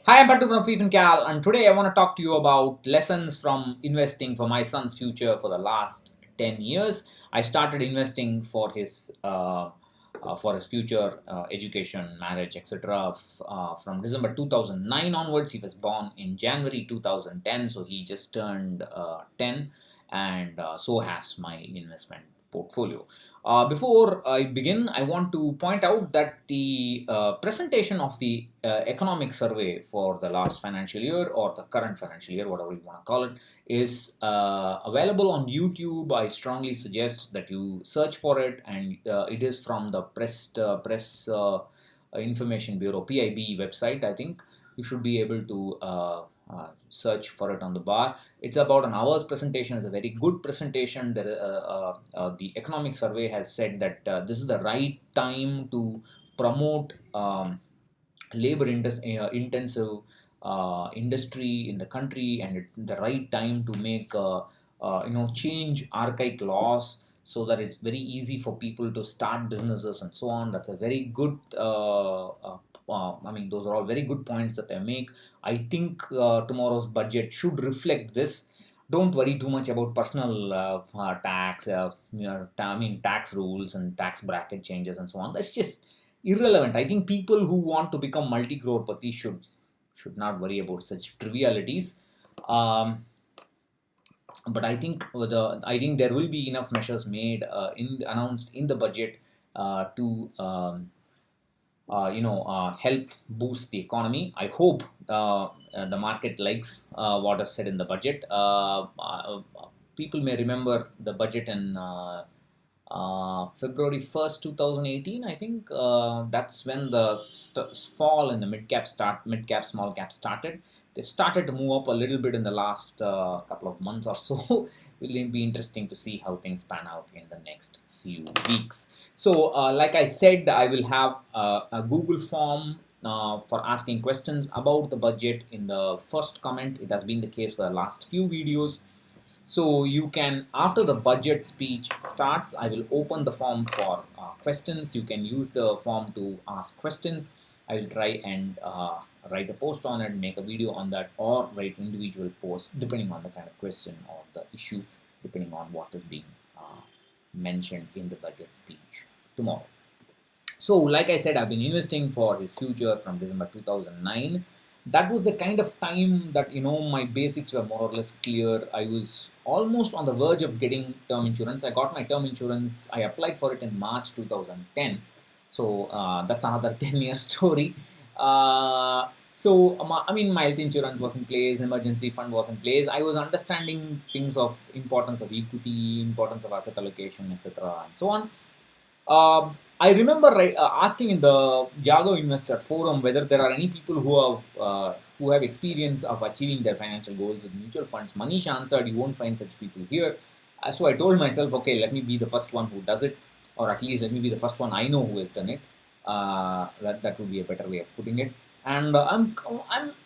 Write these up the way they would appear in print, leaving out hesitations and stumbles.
Hi, I'm Patu from freefincal, and today I want to talk to you about lessons from investing for my son's future for the last 10 years. I started investing for his future education, marriage, etc. From December 2009 onwards. He was born in January 2010, so he just turned 10, and so has my investment portfolio. Before I begin, I want to point out that the presentation of the economic survey for the last financial year or the current financial year, whatever you want to call it, is available on YouTube. I strongly suggest that you search for it, and it is from the Press Information Bureau (PIB) website. I think you should be able to search for it on the bar. It's about an hour's presentation. It's a very good presentation. The economic survey has said that this is the right time to promote intensive industry in the country, and it's the right time to make change archaic laws so that it's very easy for people to start businesses and so on. That's a very good I mean, those are all very good points that I make. I think tomorrow's budget should reflect this. Don't worry too much about personal tax, tax rules and tax bracket changes and so on. That's just irrelevant. I think people who want to become multi-crorepati should not worry about such trivialities. Um, but I think there will be enough measures made announced in the budget to help boost the economy. I hope the market likes what is said in the budget. People may remember the budget in February 1st, 2018. I think that's when the fall in the mid cap, small cap started. They started to move up a little bit in the last couple of months or so. Will be interesting to see how things pan out in the next few weeks. So, like I said, I will have a Google form for asking questions about the budget in the first comment. It has been the case for the last few videos. So you can, after the budget speech starts, I will open the form for questions. You can use the form to ask questions. I will try and write a post on it, make a video on that, or write individual posts depending on the kind of question or the issue, depending on what is being mentioned in the budget speech tomorrow. So, like I said, I've been investing for his future from December 2009. That was the kind of time that my basics were more or less clear. I was almost on the verge of getting term insurance. I got my term insurance. I applied for it in March 2010. So that's another 10-year story. My health insurance was in place, emergency fund was in place. I was understanding things of importance of equity, importance of asset allocation, etc., and so on. I remember asking in the Jago Investor Forum whether there are any people who have experience of achieving their financial goals with mutual funds. Manish answered, "You won't find such people here." So I told myself, okay, let me be the first one who does it, or at least let me be the first one I know who has done it. That would be a better way of putting it. And I'm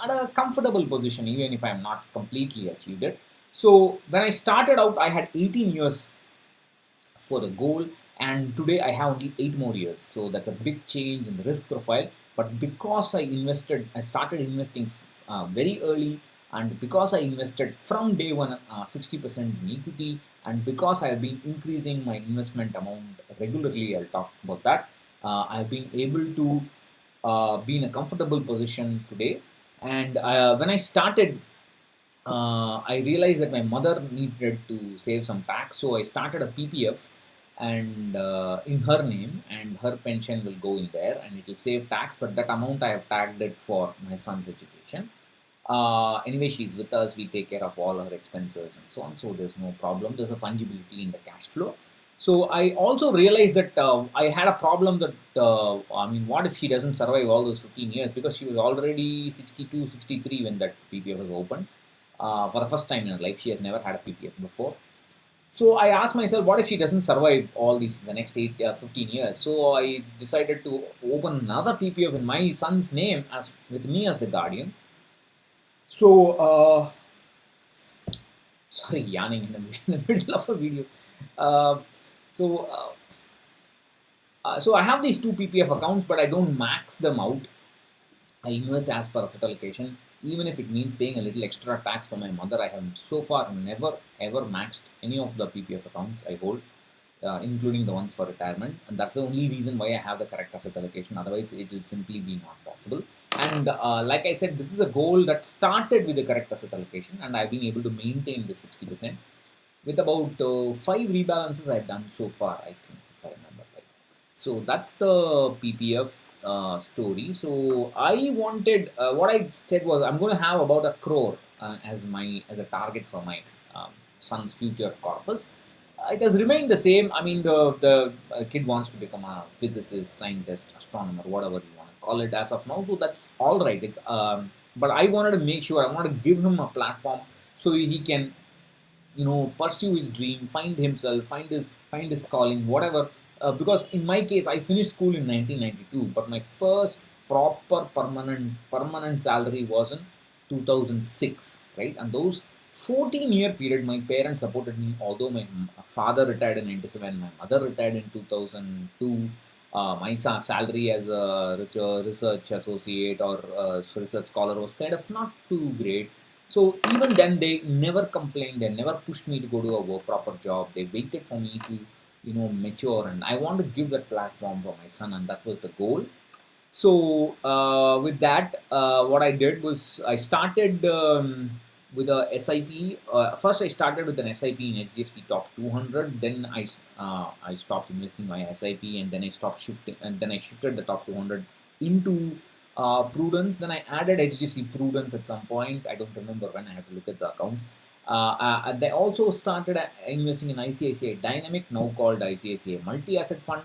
at a comfortable position, even if I'm not completely achieved it. So when I started out, I had 18 years for the goal, and today I have only 8 more years. So that's a big change in the risk profile. But because I started investing very early, and because I invested from day one 60% in equity, and because I have been increasing my investment amount regularly, I'll talk about that. I've been able to be in a comfortable position today. And when I started, I realized that my mother needed to save some tax, so I started a PPF and in her name, and her pension will go in there, and it will save tax. But that amount I have tagged it for my son's education. Anyway, she's with us. We take care of all her expenses and so on. So there's no problem. There's a fungibility in the cash flow. So I also realized that I had a problem that what if she doesn't survive all those 15 years, because she was already 62, 63 when that PPF was opened. For the first time in her life, she has never had a PPF before. So I asked myself, what if she doesn't survive all these the next 15 years? So I decided to open another PPF in my son's name as with me as the guardian. So sorry, yarning in in the middle of a video. Uh, so uh, so I have these two PPF accounts, but I don't max them out. I invest as per asset allocation, even if it means paying a little extra tax for my mother. I have so far never ever maxed any of the PPF accounts I hold, including the ones for retirement, and that's the only reason why I have the correct asset allocation. Otherwise, it will simply be not possible. And like I said, this is a goal that started with the correct asset allocation, and I've been able to maintain the 60% with about five rebalances I've done so far, I think, if I remember right. So that's the PPF story. So I wanted, what I said was, I'm going to have about a crore as a target for my son's future corpus. It has remained the same. I mean, the kid wants to become a physicist, scientist, astronomer, whatever you want to call it as of now. So that's all right. It's but I wanted to make sure, I want to give him a platform so he can, pursue his dream, find himself, find his calling, whatever. Because in my case, I finished school in 1992, but my first proper permanent salary was in 2006, right? And those 14-year period, my parents supported me. Although my father retired in 97, my mother retired in 2002. My salary as a research associate or research scholar was kind of not too great. So even then, they never complained. They never pushed me to go to a proper job. They waited for me to, mature. And I want to give that platform for my son, and that was the goal. So with that, what I did was I started with a SIP. First, I started with an SIP in HDFC Top 200. Then I stopped investing my SIP, and then I stopped shifting, and then I shifted the Top 200 into Prudence. Then I added HDFC Prudence at some point. I don't remember when. I have to look at the accounts. They also started investing in ICICI Dynamic, now called ICICI Multi Asset Fund.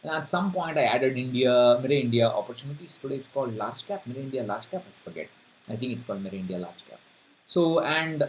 And at some point, I added Mire India Opportunities. Today it's called Large Cap, Mire India Large Cap. I forget. I think it's called Mire India Large Cap. So, and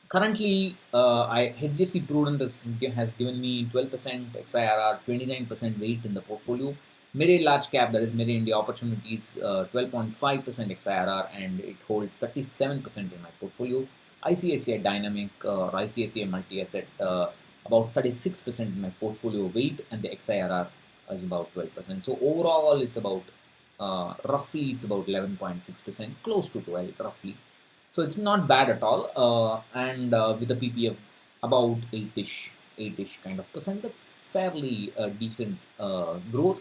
currently, HDFC Prudent has given me 12% XIRR, 29% weight in the portfolio. Mire Large Cap, that is Mire India Opportunities, 12.5% XIRR, and it holds 37% in my portfolio. ICICI Dynamic or ICICI Multi Asset, about 36% in my portfolio weight, and the XIRR is about 12%. So overall, it's about roughly it's about 11.6%, close to 12 roughly. So it's not bad at all. And with the PPF about 8ish kind of percent, that's fairly decent growth.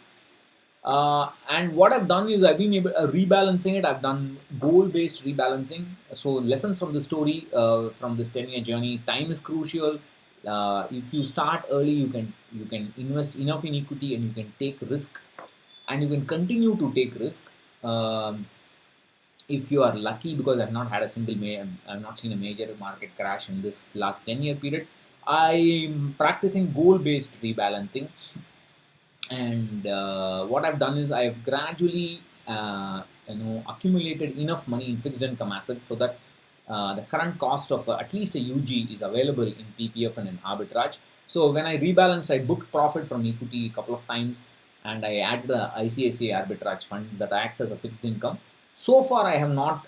And what I've done is I've been able rebalancing it. I've done goal-based rebalancing. So lessons from the story, from this 10-year journey. Time is crucial. If you start early, you can invest enough in equity, and you can take risk, and you can continue to take risk. If you are lucky, because I've not had a I've not seen a major market crash in this last 10-year period. I'm practicing goal-based rebalancing, and what I've done is I've gradually accumulated enough money in fixed income assets so that the current cost of at least a UG is available in PPF and in arbitrage. So when I rebalanced, I booked profit from equity a couple of times, and I added the ICICI arbitrage fund that acts as a fixed income. So far, I have not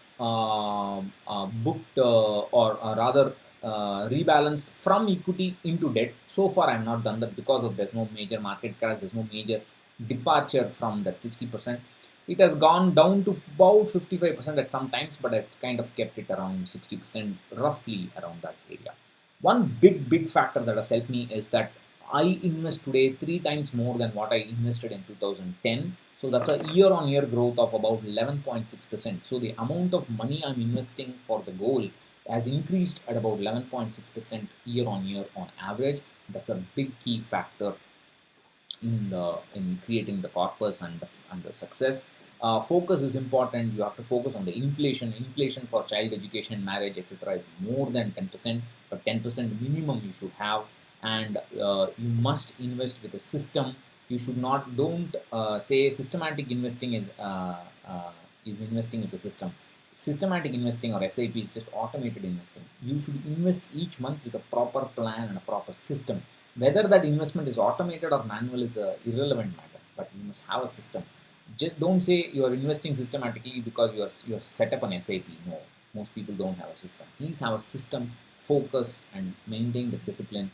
booked or rather rebalanced from equity into debt. So far, I have not done that because of there's no major market crash, there's no major departure from that 60%. It has gone down to about 55% at some times, but I've kind of kept it around 60%, roughly around that area. One big factor that has helped me is that I invest today three times more than what I invested in 2010. So that's a year-on-year growth of about 11.6%. So the amount of money I'm investing for the goal has increased at about 11.6% year-on-year on average. That's a big key factor in creating the corpus and the success. Focus is important. You have to focus on the inflation. Inflation for child education, marriage, etc. is more than 10%, but 10% minimum you should have, and you must invest with a system. You should not don't say systematic investing is investing with a system. Systematic investing or SIP is just automated investing. You should invest each month with a proper plan and a proper system. Whether that investment is automated or manual is a irrelevant matter, but you must have a system. Just don't say you are investing systematically because you are set up an SIP. No, most people don't have a system. Please have a system, focus, and maintain the discipline.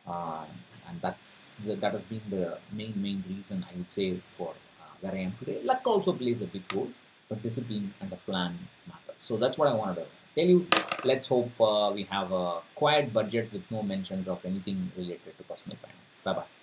Uh, and that has been the main reason I would say for where I am today. Luck also plays a big role, but discipline and a plan matter. So that's what I wanted to tell you. Let's hope we have a quiet budget with no mentions of anything related to personal finance. Bye bye.